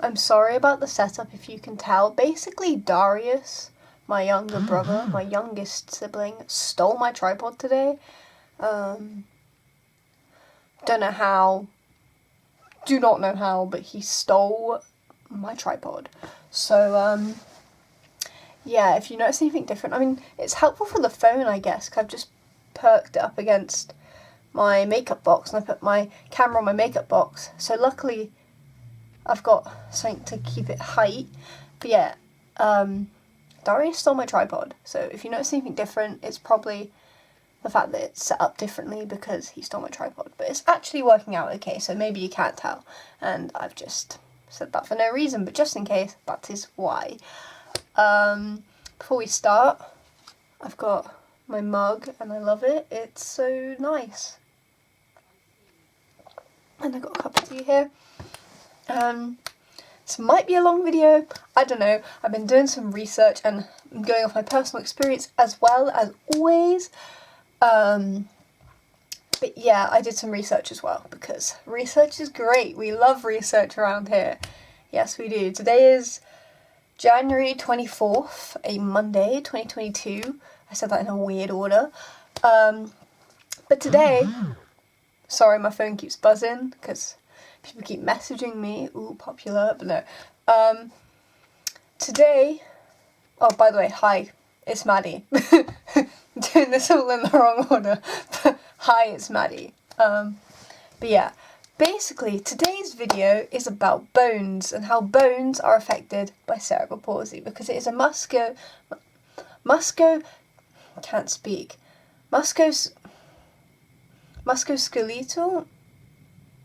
I'm sorry about the setup if you can tell. Basically, Darius, my younger brother, my youngest sibling, stole my tripod today. Don't know how. Do not know how, but he stole my tripod. So, yeah, if you notice anything different, I mean, it's helpful for the phone, I guess, because I've just perked it up against my makeup box, and I put my camera on my makeup box. So luckily, I've got something to keep it height. But yeah, Darius stole my tripod. So if you notice anything different, it's probably the fact that it's set up differently because he stole my tripod. But it's actually working out okay, so maybe you can't tell. And I've just said that for no reason, but just in case, that is why. Before we start, I've got my mug and I love it. It's so nice. And I've got a cup of tea here. This might be a long video, I don't know. I've been doing some research and I'm going off my personal experience as well as always. But yeah, I did some research as well because research is great. We love research around here. Yes, we do. Today is January 24th, a Monday, 2022. I said that in a weird order. But today, sorry, my phone keeps buzzing because people keep messaging me. Ooh, popular, but no. Today, oh, by the way, hi, it's Maddie. Doing this all in the wrong order. Hi, it's Maddie. But yeah, basically, today's video is about bones and how bones are affected by cerebral palsy because it is a musculoskeletal.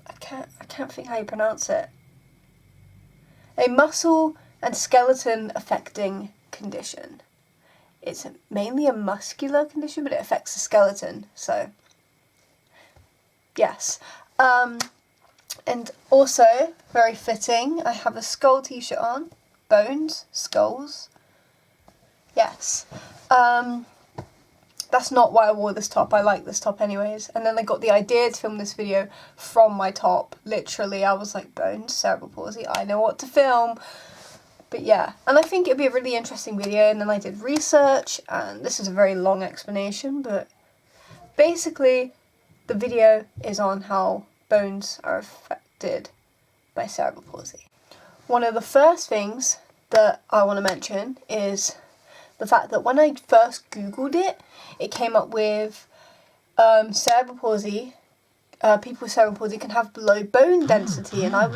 I can't think how you pronounce it. A muscle and skeleton affecting condition. It's mainly a muscular condition, but it affects the skeleton, so yes. And also, very fitting, I have a skull t-shirt on. Bones, skulls. Yes. That's not why I wore this top. I like this top anyways. And then I got the idea to film this video from my top. Literally, I was like, bones, cerebral palsy, I know what to film. But yeah, and I think it'd be a really interesting video, and then I did research, and this is a very long explanation, but basically, the video is on how bones are affected by cerebral palsy. One of the first things that I want to mention is the fact that when I first Googled it, it came up with cerebral palsy, people with cerebral palsy can have low bone density, and I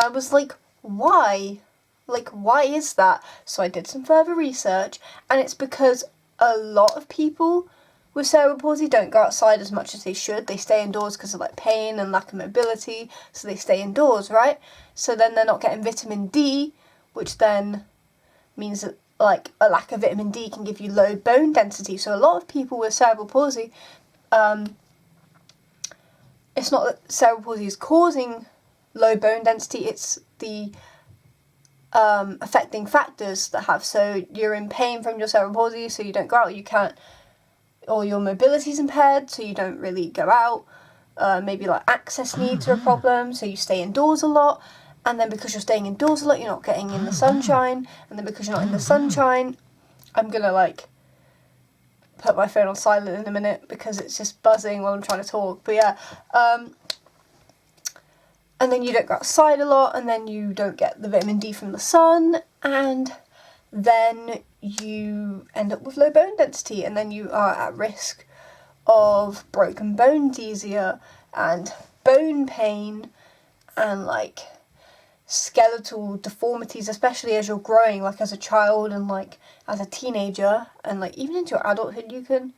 was like, why? Like, why is that? So I did some further research, and it's because a lot of people with cerebral palsy don't go outside as much as they should. They stay indoors because of like pain and lack of mobility, so they stay indoors, right? So then they're not getting vitamin D, which then means that like a lack of vitamin D can give you low bone density. So a lot of people with cerebral palsy, it's not that cerebral palsy is causing low bone density, it's the affecting factors that have. So you're in pain from your cerebral palsy, so you don't go out, you can't, or your mobility's impaired, so you don't really go out. Maybe like access needs are a problem, so you stay indoors a lot. And then because you're staying indoors a lot, you're not getting in the sunshine. And then because you're not in the sunshine, I'm gonna like put my phone on silent in a minute because it's just buzzing while I'm trying to talk. But yeah, and then you don't go outside a lot, and then you don't get the vitamin D from the sun, and then you end up with low bone density, and then you are at risk of broken bones easier, and bone pain, and like skeletal deformities, especially as you're growing, like as a child and like as a teenager, and like even into your adulthood you can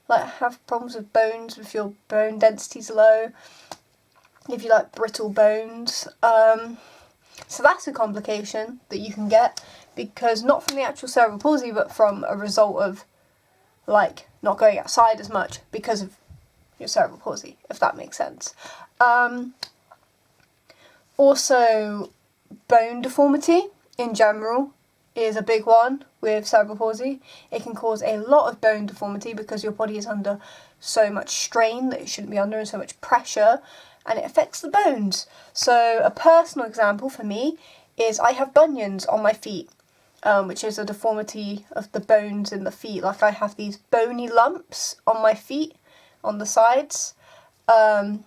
like have problems with bones if your bone density's low, if you like brittle bones. So that's a complication that you can get, because not from the actual cerebral palsy, but from a result of like not going outside as much because of your cerebral palsy, if that makes sense. Also, bone deformity in general is a big one with cerebral palsy. It can cause a lot of bone deformity because your body is under so much strain that it shouldn't be under, and so much pressure, and it affects the bones. So a personal example for me is I have bunions on my feet, which is a deformity of the bones in the feet. Like I have these bony lumps on my feet, on the sides, and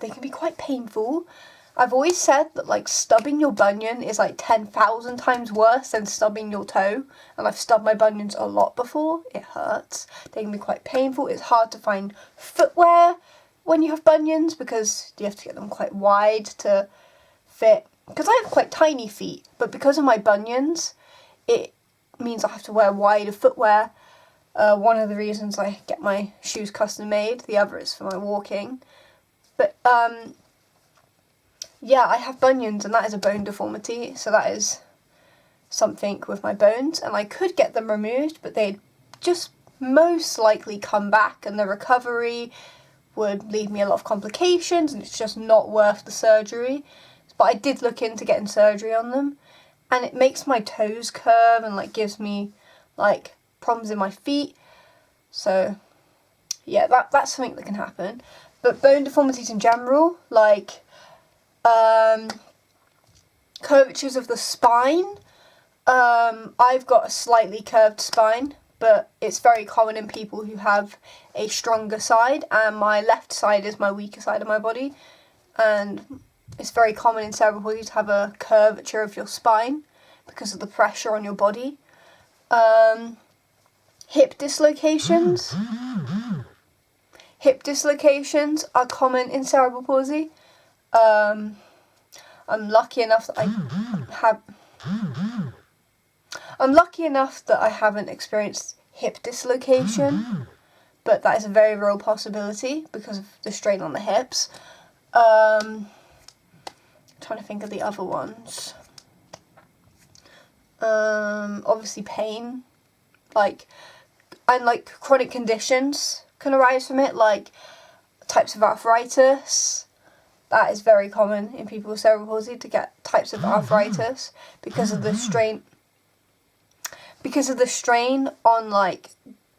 they can be quite painful. I've always said that like stubbing your bunion is like 10,000 times worse than stubbing your toe, and I've stubbed my bunions a lot before. It hurts. They can be quite painful. It's hard to find footwear when you have bunions because you have to get them quite wide to fit. Because I have quite tiny feet, but because of my bunions, it means I have to wear wider footwear. One of the reasons I get my shoes custom made, the other is for my walking. But yeah, I have bunions, and that is a bone deformity, so that is something with my bones, and I could get them removed, but they'd just most likely come back, and the recovery would leave me a lot of complications, and it's just not worth the surgery. But I did look into getting surgery on them, and it makes my toes curve and like gives me like problems in my feet. So yeah, that's something that can happen. But bone deformities in general, like curvatures of the spine. I've got a slightly curved spine, but it's very common in people who have a stronger side, and my left side is my weaker side of my body, and it's very common in cerebral palsy to have a curvature of your spine because of the pressure on your body. Hip dislocations. Hip dislocations are common in cerebral palsy. I'm lucky enough that I haven't experienced hip dislocation, but that is a very real possibility because of the strain on the hips. Trying to think of the other ones. Obviously pain, like chronic conditions can arise from it, like types of arthritis. That is very common in people with cerebral palsy to get types of arthritis because of the strain. Because of the strain on like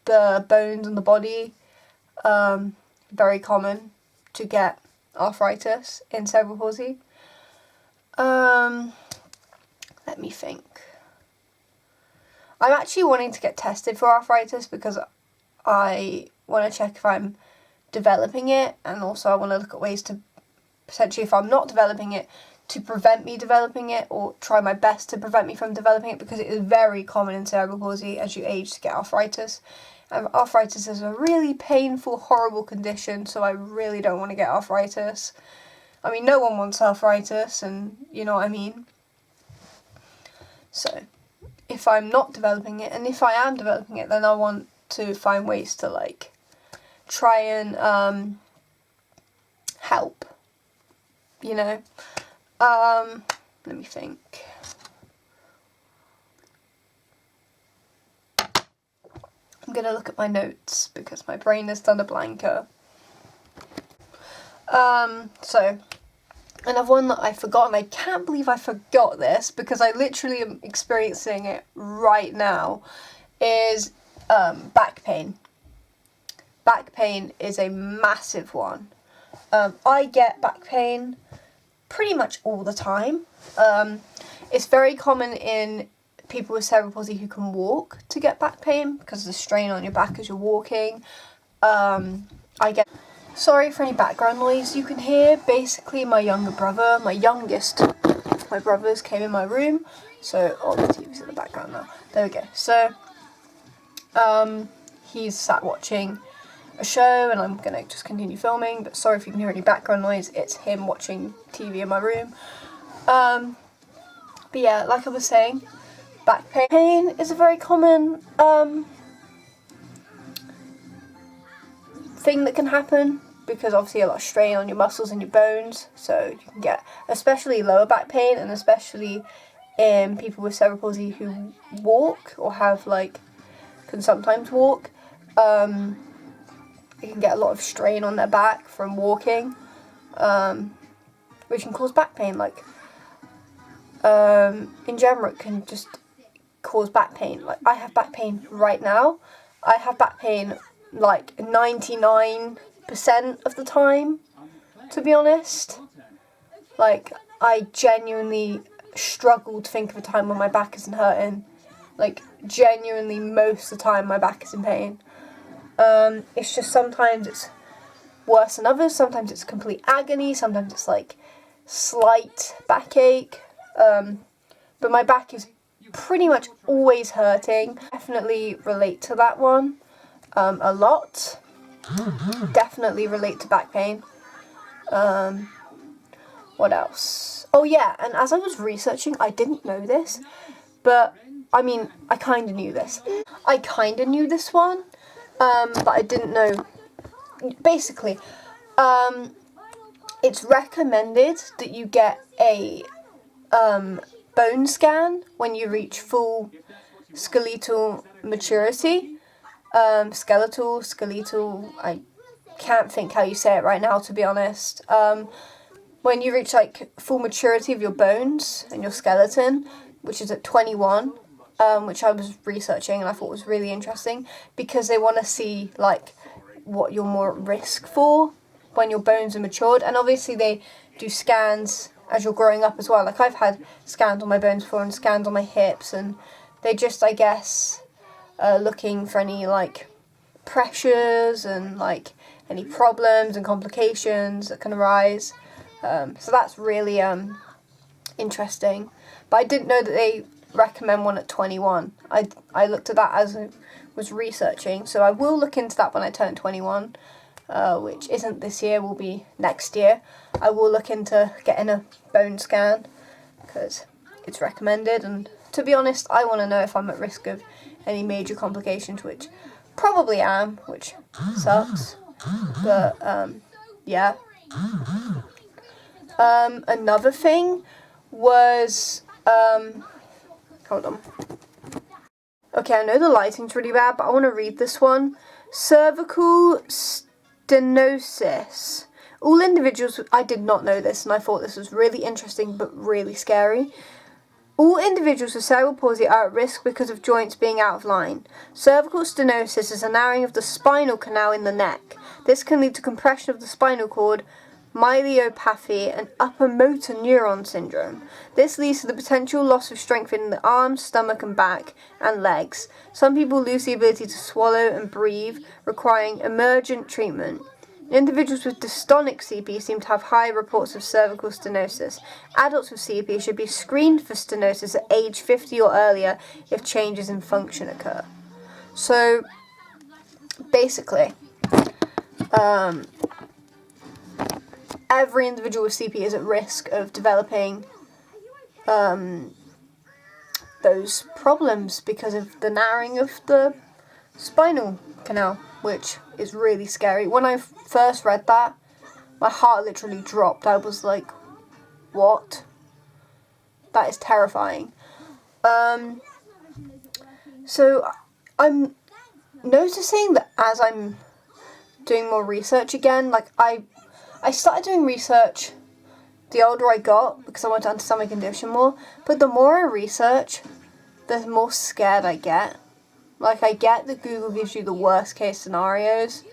the bones and the body, very common to get arthritis in cerebral palsy. Let me think. I'm actually wanting to get tested for arthritis because I want to check if I'm developing it, and also I want to look at ways to potentially, if I'm not developing it, to prevent me developing it, or try my best to prevent me from developing it, because it is very common in cerebral palsy as you age to get arthritis. And arthritis is a really painful, horrible condition, so I really don't want to get arthritis. I mean, no one wants arthritis, and you know what I mean. So, if I'm not developing it, and if I am developing it, then I want to find ways to like try and help, you know. Let me think. I'm gonna look at my notes because my brain has done a blanker. So another one that I forgot, and I can't believe I forgot this because I literally am experiencing it right now, is back pain. Back pain is a massive one. I get back pain pretty much all the time. It's very common in people with cerebral palsy who can walk to get back pain because of the strain on your back as you're walking. Sorry for any background noise you can hear. Basically, my brothers came in my room, so the TV's in the background now. There we go. So, he's sat watching a show, and I'm gonna just continue filming. But sorry if you can hear any background noise. It's him watching TV in my room. But yeah, like I was saying, back pain is a very common thing that can happen because obviously a lot of strain on your muscles and your bones, so you can get especially lower back pain, and especially in people with cerebral palsy who walk or can sometimes walk. You can get a lot of strain on their back from walking, which can cause back pain. In general, it can just cause back pain. Like, I have back pain right now. I have back pain 99% 90% of the time, to be honest. Like, I genuinely struggle to think of a time when my back isn't hurting. Like, genuinely most of the time my back is in pain. It's just sometimes it's worse than others, sometimes it's complete agony, sometimes it's like slight backache. But my back is pretty much always hurting. Definitely relate to that one a lot. Definitely relate to back pain. What else? Oh yeah, and as I was researching, I didn't know this, but I mean, I kind of knew this. I kind of knew this one, but I didn't know. Basically, it's recommended that you get a bone scan when you reach full skeletal maturity. Skeletal, I can't think how you say it right now, to be honest. When you reach like full maturity of your bones and your skeleton, which is at 21, which I was researching and I thought was really interesting, because they want to see like what you're more at risk for when your bones are matured. And obviously they do scans as you're growing up as well. Like, I've had scans on my bones before and scans on my hips, and they just, I guess, looking for any like pressures and like any problems and complications that can arise. So that's really interesting. But I didn't know that they recommend one at 21. I looked at that as I was researching, so I will look into that when I turn 21, which isn't this year, will be next year. I will look into getting a bone scan because it's recommended, and to be honest, I want to know if I'm at risk of any major complications, which probably am, which sucks, but yeah. Another thing was, hold on. Okay, I know the lighting's really bad, but I want to read this one. Cervical Stenosis. All individuals, I did not know this, and I thought this was really interesting, but really scary. All individuals with cerebral palsy are at risk because of joints being out of line. Cervical stenosis is a narrowing of the spinal canal in the neck. This can lead to compression of the spinal cord, myelopathy, and upper motor neuron syndrome. This leads to the potential loss of strength in the arms, stomach and back, and legs. Some people lose the ability to swallow and breathe, requiring emergent treatment. Individuals with dystonic CP seem to have high reports of cervical stenosis. Adults with CP should be screened for stenosis at age 50 or earlier if changes in function occur. So, basically, every individual with CP is at risk of developing those problems because of the narrowing of the spinal canal, which is really scary. When I first read that, my heart literally dropped. I was like, what? That is terrifying. So I'm noticing that as I'm doing more research again, like I started doing research the older I got because I wanted to understand my condition more, but the more I research, the more scared I get. Like, I get that Google gives you the worst case scenarios,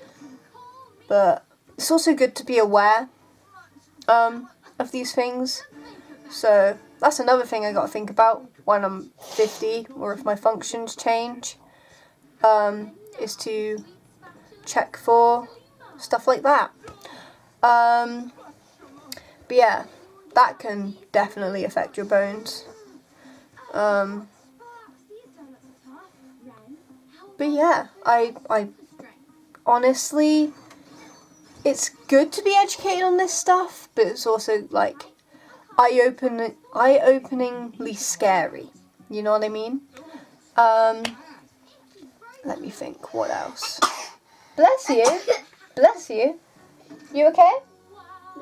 but it's also good to be aware of these things. So that's another thing I got to think about when I'm 50, or if my functions change, is to check for stuff like that. But yeah, that can definitely affect your bones. But yeah, I honestly, it's good to be educated on this stuff, but it's also like eye-openingly scary. You know what I mean? Let me think. What else? Bless you. Bless you. You okay?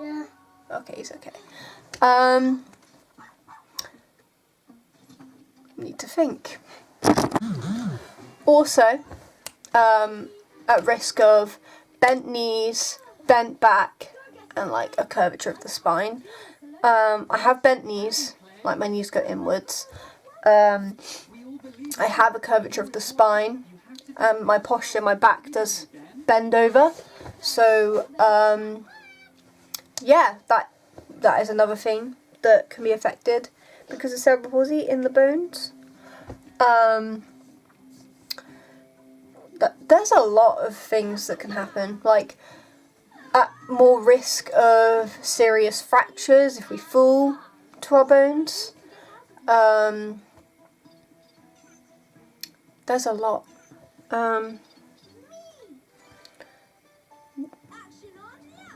Yeah. Okay, he's okay. Need to think. Also, at risk of bent knees, bent back, and like a curvature of the spine. I have bent knees, like my knees go inwards. I have a curvature of the spine. My posture, my back does bend over. So yeah, that is another thing that can be affected because of cerebral palsy in the bones. There's a lot of things that can happen, like at more risk of serious fractures if we fall to our bones. There's a lot.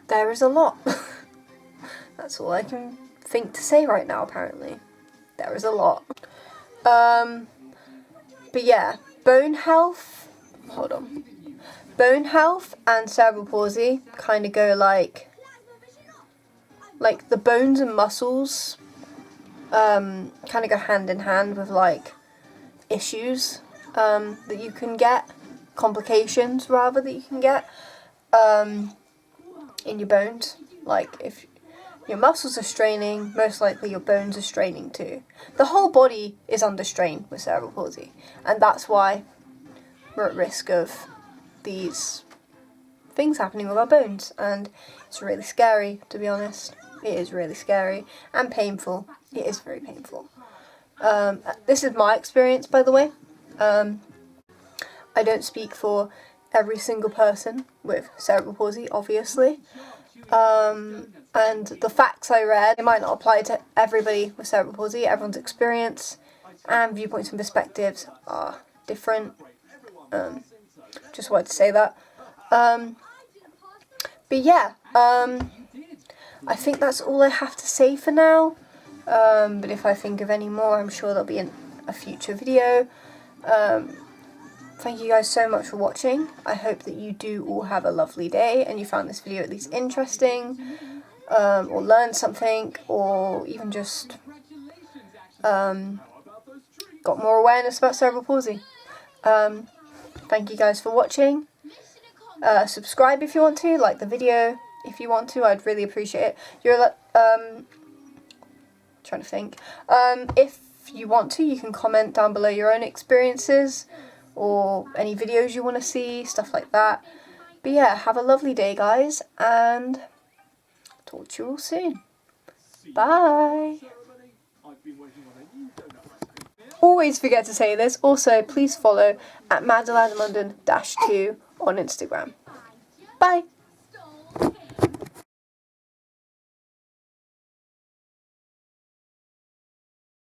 There is a lot. That's all I can think to say right now, apparently. There is a lot. But yeah, bone health. Hold on. Bone health and cerebral palsy kind of go like the bones and muscles kind of go hand in hand with like issues that you can get, complications rather that you can get in your bones. Like if your muscles are straining, most likely your bones are straining too. The whole body is under strain with cerebral palsy, and that's why we're at risk of these things happening with our bones, and it's really scary, to be honest. It is really scary and painful. It is very painful. This is my experience, by the way. I don't speak for every single person with cerebral palsy, obviously. And the facts I read, it might not apply to everybody with cerebral palsy. Everyone's experience and viewpoints and perspectives are different. Just wanted to say that. But yeah, I think that's all I have to say for now. But if I think of any more, I'm sure there'll be in a future video. Thank you guys so much for watching. I hope that you do all have a lovely day and you found this video at least interesting, or learned something, or even just got more awareness about cerebral palsy. Thank you guys for watching. Subscribe if you want to, like the video if you want to. I'd really appreciate it. Trying to think. If you want to, you can comment down below your own experiences or any videos you want to see, stuff like that. But yeah, have a lovely day, guys, and talk to you all soon. Bye. Always forget to say this. Also, please follow at Madalada Munden -2 on Instagram. Bye.